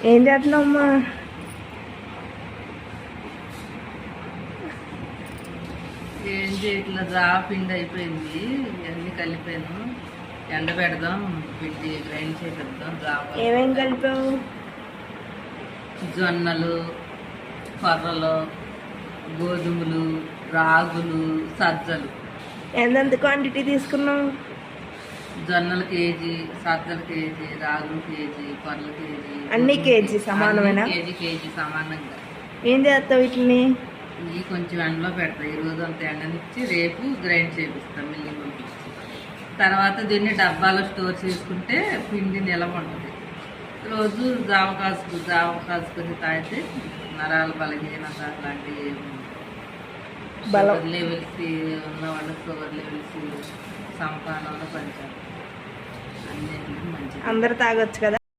ఏం చేస్తున్నావమ్మా? ఏం చేయట్లా, జావ పిండి అయిపోయింది, ఇవన్నీ కలిపాను. ఎండ పెడదాం, పిండి గ్రైండ్ చేసేద్దాం. జావ ఏమేం కలిపావు? జొన్నలు, కొర్రలు, గోధుమలు, రాగులు, సజ్జలు. ఎంత క్వాంటిటీ తీసుకున్నావు? జొన్నలు కేజీ, సజ్జలు కేజీ, రాగులు కేజీ, కొర్రలు కేజీ. అన్ని కేజీ సమానమేనా? కేజీ సమానంగా. ఏం చేస్తావు వీటిని? ఇవి కొంచెం ఎండలో పెడతా. ఈరోజు అంత ఎండనిచ్చి రేపు గ్రైండ్ చేపిస్తాం, మిల్లి పంపించి. తర్వాత దీన్ని డబ్బాలో స్టోర్ చేసుకుంటే పిండి నిలవ ఉంటుంది. రోజు జావ కాసుకొని తాగితే నరాలు బలహీనత అట్లాంటివి షుగర్ లెవెల్స్ ఉన్న వాళ్ళకి షుగర్ లెవెల్స్ సమపానంలో పనిచేయాలి. అన్నింటికి మంచిది. అందరు తాగొచ్చు కదా.